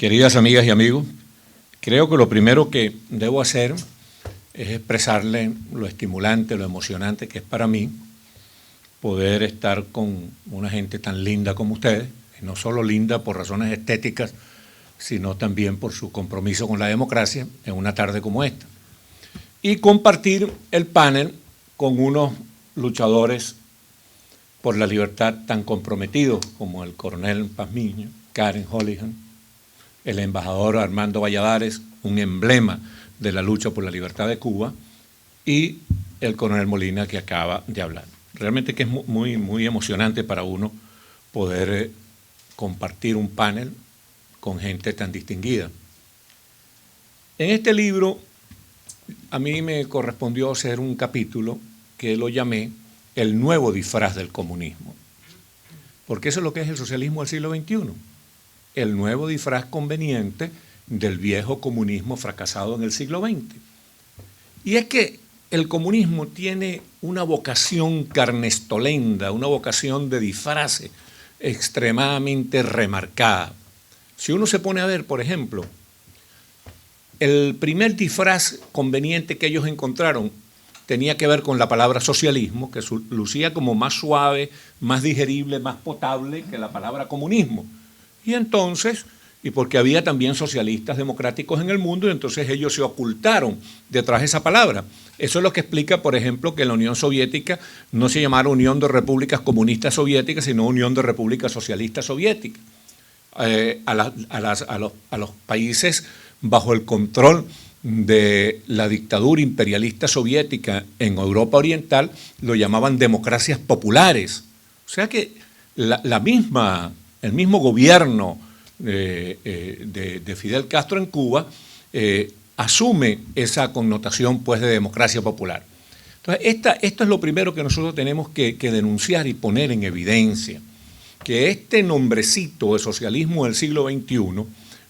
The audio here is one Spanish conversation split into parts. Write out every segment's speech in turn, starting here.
Queridas amigas y amigos, creo que lo primero que debo hacer es expresarle lo estimulante, lo emocionante que es para mí poder estar con una gente tan linda como ustedes, y no solo linda por razones estéticas, sino también por su compromiso con la democracia en una tarde como esta. Y compartir el panel con unos luchadores por la libertad tan comprometidos como el coronel Pazmiño, Karen Hollihan, el embajador Armando Valladares, un emblema de la lucha por la libertad de Cuba, y el coronel Molina, que acaba de hablar. Realmente que es muy emocionante para uno poder compartir un panel con gente tan distinguida. En este libro a mí me correspondió hacer un capítulo que lo llamé El nuevo disfraz del comunismo, porque eso es lo que es el socialismo del siglo XXI, el nuevo disfraz conveniente del viejo comunismo fracasado en el siglo XX. Y es que el comunismo tiene una vocación carnestolenda, una vocación de disfraz extremadamente remarcada. Si uno se pone a ver, por ejemplo, el primer disfraz conveniente que ellos encontraron tenía que ver con la palabra socialismo, que lucía como más suave, más digerible, más potable que la palabra comunismo. Y entonces, y porque había también socialistas democráticos en el mundo, y entonces ellos se ocultaron detrás de esa palabra. Eso es lo que explica, por ejemplo, que la Unión Soviética no se llamara Unión de Repúblicas Comunistas Soviéticas, sino Unión de Repúblicas Socialistas Soviéticas. A los países bajo el control de la dictadura imperialista soviética en Europa Oriental lo llamaban democracias populares. O sea que el mismo gobierno de Fidel Castro en Cuba asume esa connotación pues de democracia popular. Entonces, esto es lo primero que nosotros tenemos que denunciar y poner en evidencia, que este nombrecito de socialismo del siglo XXI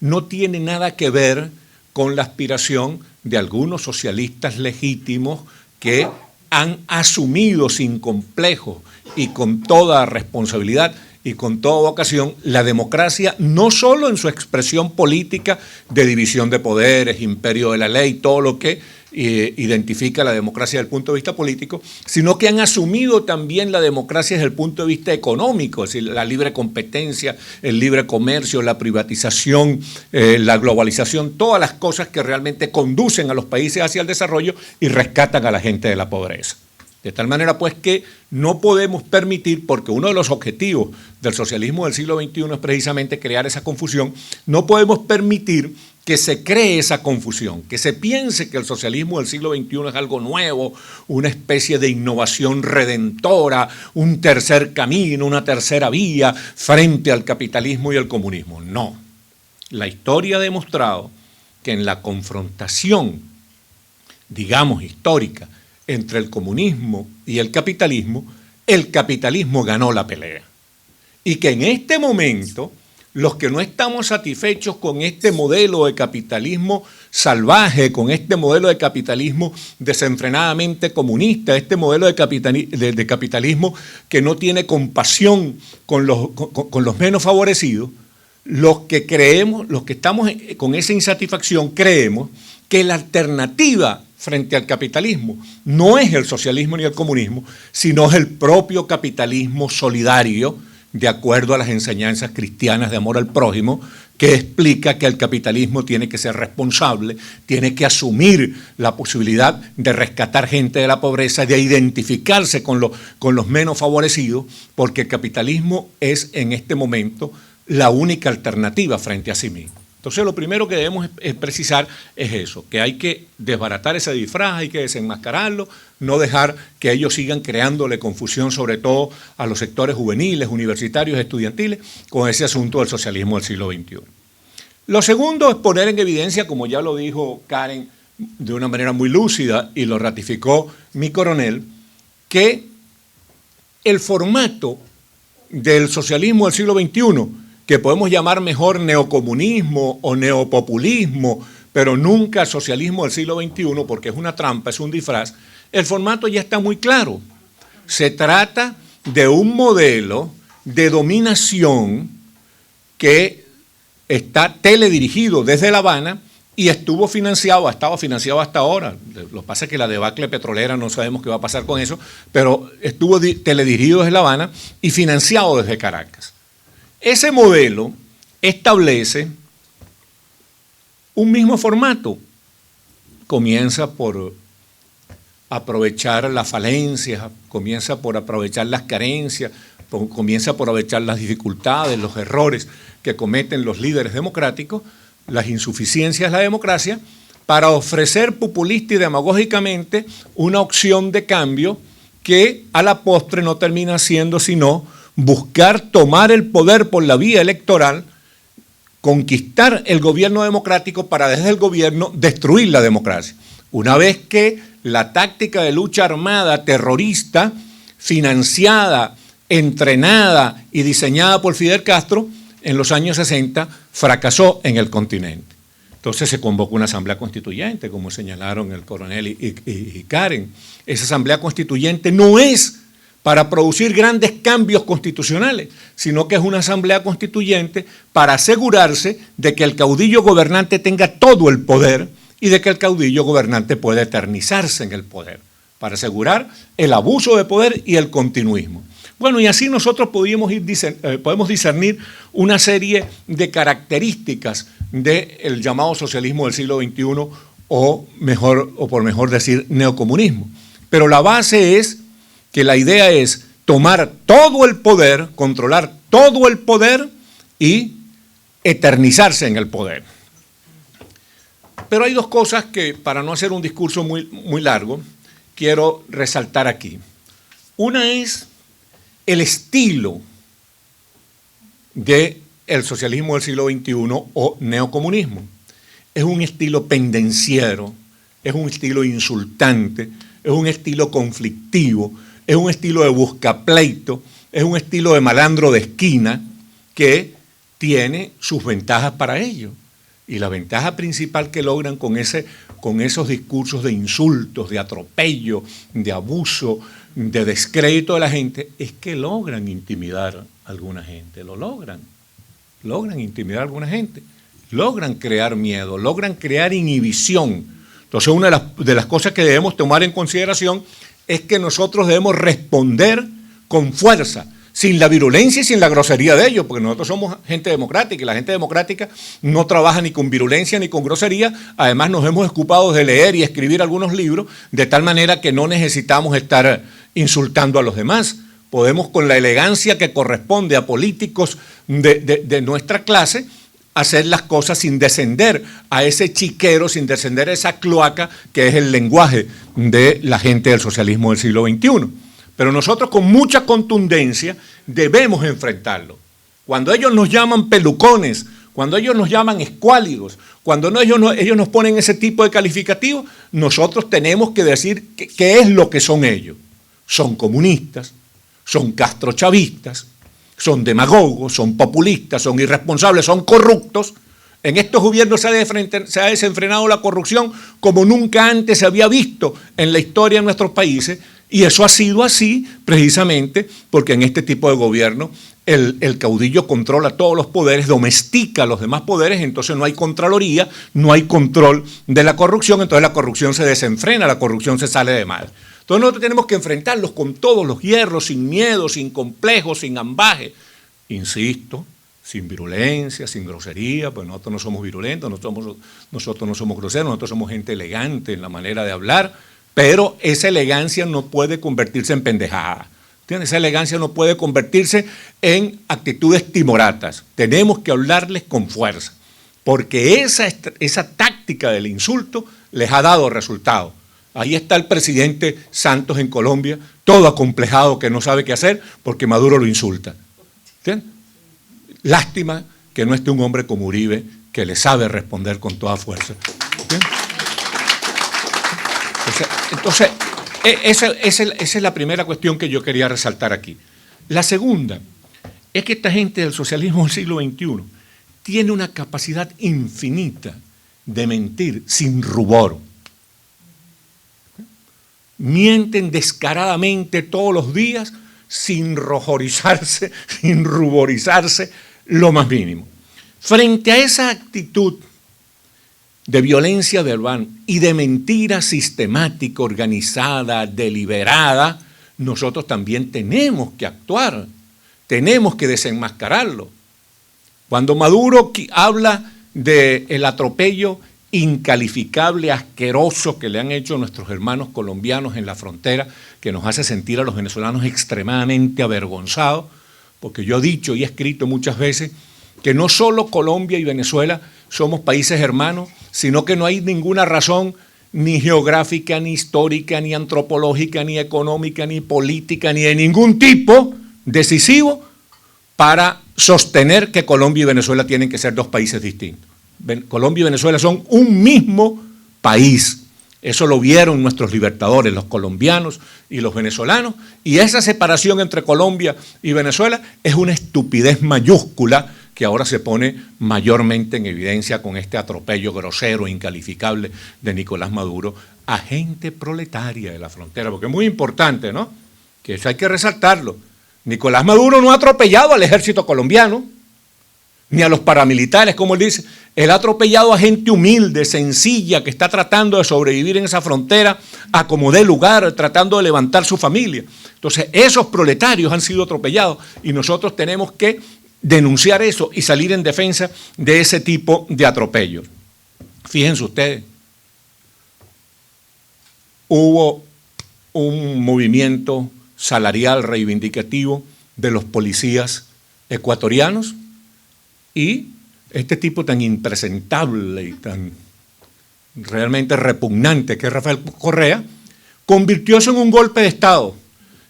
no tiene nada que ver con la aspiración de algunos socialistas legítimos que han asumido sin complejos y con toda responsabilidad y con toda vocación la democracia, no solo en su expresión política de división de poderes, imperio de la ley, todo lo que identifica la democracia desde el punto de vista político, sino que han asumido también la democracia desde el punto de vista económico, es decir, la libre competencia, el libre comercio, la privatización, la globalización, todas las cosas que realmente conducen a los países hacia el desarrollo y rescatan a la gente de la pobreza. De tal manera pues que no podemos permitir, porque uno de los objetivos del socialismo del siglo XXI es precisamente crear esa confusión, no podemos permitir que se cree esa confusión, que se piense que el socialismo del siglo XXI es algo nuevo, una especie de innovación redentora, un tercer camino, una tercera vía frente al capitalismo y al comunismo. No. La historia ha demostrado que en la confrontación, digamos, histórica, entre el comunismo y el capitalismo ganó la pelea. Y que en este momento, los que no estamos satisfechos con este modelo de capitalismo salvaje, con este modelo de capitalismo desenfrenadamente comunista, este modelo de capitalismo que no tiene compasión con los menos favorecidos, los que estamos con esa insatisfacción, creemos que la alternativa frente al capitalismo no es el socialismo ni el comunismo, sino es el propio capitalismo solidario, de acuerdo a las enseñanzas cristianas de amor al prójimo, que explica que el capitalismo tiene que ser responsable, tiene que asumir la posibilidad de rescatar gente de la pobreza, de identificarse con los menos favorecidos, porque el capitalismo es en este momento la única alternativa frente a sí mismo. Entonces lo primero que debemos precisar es eso, que hay que desbaratar ese disfraz, hay que desenmascararlo, no dejar que ellos sigan creándole confusión, sobre todo a los sectores juveniles, universitarios, estudiantiles, con ese asunto del socialismo del siglo XXI. Lo segundo es poner en evidencia, como ya lo dijo Karen de una manera muy lúcida y lo ratificó mi coronel, que el formato del socialismo del siglo XXI, que podemos llamar mejor neocomunismo o neopopulismo, pero nunca socialismo del siglo XXI, porque es una trampa, es un disfraz, el formato ya está muy claro. Se trata de un modelo de dominación que está teledirigido desde La Habana y ha estado financiado hasta ahora. Lo que pasa es que la debacle petrolera no sabemos qué va a pasar con eso, pero estuvo teledirigido desde La Habana y financiado desde Caracas. Ese modelo establece un mismo formato. Comienza por aprovechar las falencias, comienza por aprovechar las carencias, comienza por aprovechar las dificultades, los errores que cometen los líderes democráticos, las insuficiencias de la democracia, para ofrecer populista y demagógicamente una opción de cambio que a la postre no termina siendo sino buscar tomar el poder por la vía electoral, conquistar el gobierno democrático para desde el gobierno destruir la democracia. Una vez que la táctica de lucha armada terrorista, financiada, entrenada y diseñada por Fidel Castro, en los años 60 fracasó en el continente. Entonces se convocó una asamblea constituyente, como señalaron el coronel y Karen. Esa asamblea constituyente no es para producir grandes cambios constitucionales, sino que es una asamblea constituyente para asegurarse de que el caudillo gobernante tenga todo el poder y de que el caudillo gobernante pueda eternizarse en el poder, para asegurar el abuso de poder y el continuismo. Bueno, y así nosotros podemos discernir una serie de características del llamado socialismo del siglo XXI o por mejor decir, neocomunismo. Pero la base es que la idea es tomar todo el poder, controlar todo el poder y eternizarse en el poder. Pero hay dos cosas que, para no hacer un discurso muy largo, quiero resaltar aquí. Una es el estilo del socialismo del siglo XXI o neocomunismo. Es un estilo pendenciero, es un estilo insultante, es un estilo conflictivo, es un estilo de buscapleito, es un estilo de malandro de esquina que tiene sus ventajas para ello. Y la ventaja principal que logran con esos discursos de insultos, de atropello, de abuso, de descrédito de la gente, es que logran intimidar a alguna gente, lo logran intimidar a alguna gente, logran crear miedo, logran crear inhibición. Entonces una de las cosas que debemos tomar en consideración es que nosotros debemos responder con fuerza, sin la virulencia y sin la grosería de ellos, porque nosotros somos gente democrática y la gente democrática no trabaja ni con virulencia ni con grosería. Además nos hemos ocupado de leer y escribir algunos libros de tal manera que no necesitamos estar insultando a los demás. Podemos, con la elegancia que corresponde a políticos de nuestra clase, hacer las cosas sin descender a ese chiquero, sin descender a esa cloaca que es el lenguaje de la gente del socialismo del siglo XXI. Pero nosotros con mucha contundencia debemos enfrentarlo. Cuando ellos nos llaman pelucones, cuando ellos nos llaman escuálidos, cuando ellos nos ponen ese tipo de calificativos, nosotros tenemos que decir qué es lo que son ellos. Son comunistas, son castrochavistas, son demagogos, son populistas, son irresponsables, son corruptos. En estos gobiernos se ha desenfrenado la corrupción como nunca antes se había visto en la historia de nuestros países. Y eso ha sido así precisamente porque en este tipo de gobierno el caudillo controla todos los poderes, domestica los demás poderes, entonces no hay contraloría, no hay control de la corrupción, entonces la corrupción se desenfrena, la corrupción se sale de madre. Entonces nosotros tenemos que enfrentarlos con todos los hierros, sin miedo, sin complejos, sin ambaje. Insisto, sin virulencia, sin grosería, pues nosotros no somos virulentos, nosotros no somos groseros, nosotros somos gente elegante en la manera de hablar, pero esa elegancia no puede convertirse en pendejada. ¿Entiendes? Esa elegancia no puede convertirse en actitudes timoratas. Tenemos que hablarles con fuerza, porque esa táctica del insulto les ha dado resultados. Ahí está el presidente Santos en Colombia, todo acomplejado que no sabe qué hacer porque Maduro lo insulta. ¿Entiendes? Lástima que no esté un hombre como Uribe que le sabe responder con toda fuerza. ¿Entiendes? Entonces, esa es la primera cuestión que yo quería resaltar aquí. La segunda es que esta gente del socialismo del siglo XXI tiene una capacidad infinita de mentir sin rubor. Mienten descaradamente todos los días sin rojorizarse, sin ruborizarse lo más mínimo. Frente a esa actitud de violencia verbal y de mentira sistemática, organizada, deliberada, nosotros también tenemos que actuar, tenemos que desenmascararlo. Cuando Maduro habla del atropello incalificable, asqueroso que le han hecho nuestros hermanos colombianos en la frontera, que nos hace sentir a los venezolanos extremadamente avergonzados, porque yo he dicho y he escrito muchas veces que no solo Colombia y Venezuela somos países hermanos, sino que no hay ninguna razón ni geográfica, ni histórica, ni antropológica, ni económica, ni política, ni de ningún tipo decisivo para sostener que Colombia y Venezuela tienen que ser dos países distintos. Colombia y Venezuela son un mismo país. Eso lo vieron nuestros libertadores, los colombianos y los venezolanos, y esa separación entre Colombia y Venezuela es una estupidez mayúscula que ahora se pone mayormente en evidencia con este atropello grosero e incalificable de Nicolás Maduro a gente proletaria de la frontera, porque es muy importante, ¿no? Que eso hay que resaltarlo. Nicolás Maduro no ha atropellado al ejército colombiano, ni a los paramilitares, como él dice. Él ha atropellado a gente humilde, sencilla, que está tratando de sobrevivir en esa frontera a como dé lugar, tratando de levantar su familia. Entonces, esos proletarios han sido atropellados y nosotros tenemos que denunciar eso y salir en defensa de ese tipo de atropellos. Fíjense ustedes, hubo un movimiento salarial reivindicativo de los policías ecuatorianos y este tipo tan impresentable y tan realmente repugnante que es Rafael Correa, convirtióse en un golpe de Estado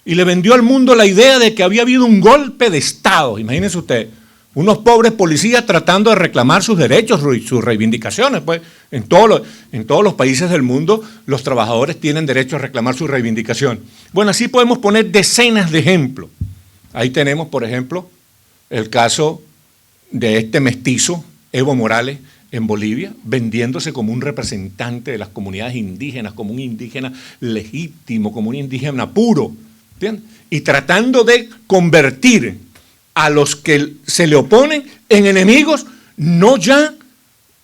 y le vendió al mundo la idea de que había habido un golpe de Estado. Imagínense ustedes, unos pobres policías tratando de reclamar sus derechos, sus reivindicaciones. Pues en todos los países del mundo los trabajadores tienen derecho a reclamar su reivindicación. Bueno, así podemos poner decenas de ejemplos. Ahí tenemos, por ejemplo, el caso de este mestizo, Evo Morales, en Bolivia, vendiéndose como un representante de las comunidades indígenas, como un indígena legítimo, como un indígena puro, ¿entiendes? Y tratando de convertir a los que se le oponen en enemigos, no ya,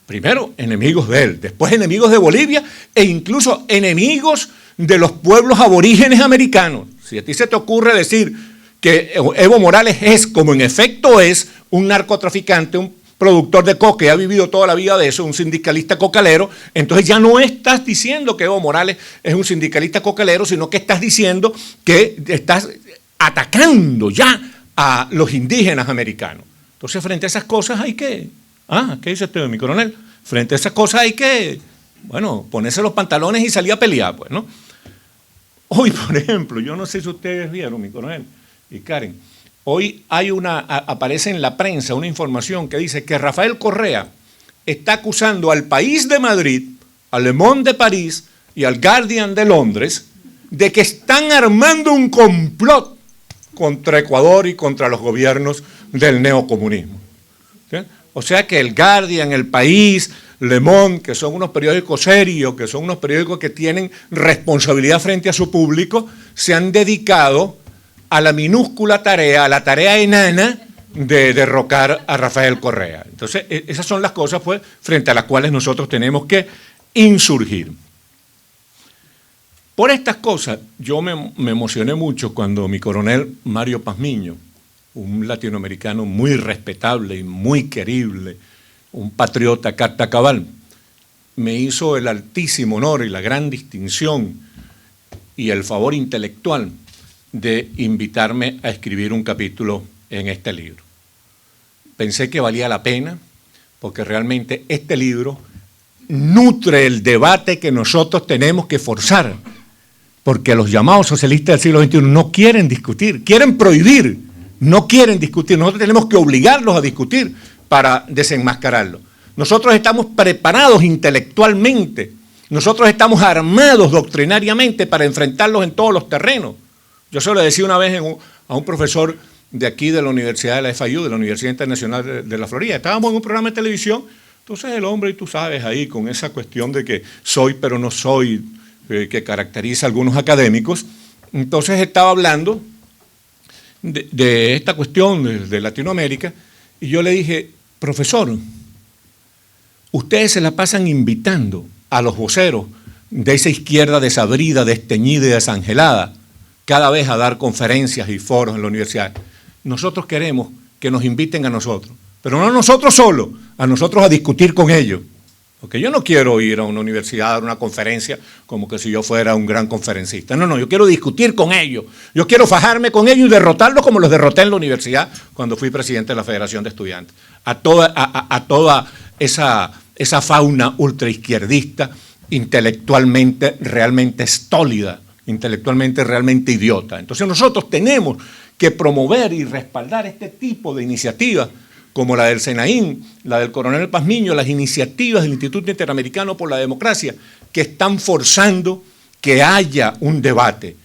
primero enemigos de él, después enemigos de Bolivia e incluso enemigos de los pueblos aborígenes americanos. Si a ti se te ocurre decir que Evo Morales es, como en efecto es, un narcotraficante, un productor de coca, que ha vivido toda la vida de eso, un sindicalista cocalero, entonces ya no estás diciendo que Evo Morales es un sindicalista cocalero, sino que estás diciendo que estás atacando ya a los indígenas americanos. Entonces, frente a esas cosas hay que... ¿qué dice usted, mi coronel? Frente a esas cosas hay que, bueno, ponerse los pantalones y salir a pelear, pues, ¿no? Hoy, por ejemplo, yo no sé si ustedes vieron, mi coronel y Karen, hoy aparece en la prensa una información que dice que Rafael Correa está acusando al País de Madrid, al Le Monde de París y al Guardian de Londres de que están armando un complot contra Ecuador y contra los gobiernos del neocomunismo. ¿Sí? O sea que el Guardian, el País, Le Monde, que son unos periódicos serios, que son unos periódicos que tienen responsabilidad frente a su público, se han dedicado a la minúscula tarea, a la tarea enana de derrocar a Rafael Correa. Entonces, esas son las cosas, pues, frente a las cuales nosotros tenemos que insurgir. Por estas cosas, yo me emocioné mucho cuando mi coronel Mario Pazmiño, un latinoamericano muy respetable y muy querible, un patriota carta cabal, me hizo el altísimo honor y la gran distinción y el favor intelectual de invitarme a escribir un capítulo en este libro. Pensé que valía la pena, porque realmente este libro nutre el debate que nosotros tenemos que forzar, porque los llamados socialistas del siglo XXI no quieren discutir, quieren prohibir, no quieren discutir. Nosotros tenemos que obligarlos a discutir para desenmascararlo. Nosotros estamos preparados intelectualmente, nosotros estamos armados doctrinariamente para enfrentarlos en todos los terrenos. Yo se lo decía una vez a un profesor de aquí de la Universidad de la FIU, de la Universidad Internacional de la Florida. Estábamos en un programa de televisión, entonces el hombre, y tú sabes, ahí con esa cuestión de que soy pero no soy, que caracteriza a algunos académicos, entonces estaba hablando de esta cuestión de Latinoamérica, y yo le dije, profesor, ustedes se la pasan invitando a los voceros de esa izquierda desabrida, desteñida y desangelada, cada vez a dar conferencias y foros en la universidad. Nosotros queremos que nos inviten a nosotros, pero no a nosotros solo, a nosotros a discutir con ellos. Porque yo no quiero ir a una universidad a dar una conferencia como que si yo fuera un gran conferencista. No, yo quiero discutir con ellos. Yo quiero fajarme con ellos y derrotarlos como los derroté en la universidad cuando fui presidente de la Federación de Estudiantes. A toda esa fauna ultraizquierdista, intelectualmente realmente estólida, intelectualmente realmente idiota. Entonces nosotros tenemos que promover y respaldar este tipo de iniciativas como la del SENAIN, la del coronel Pazmiño, las iniciativas del Instituto Interamericano por la Democracia, que están forzando que haya un debate,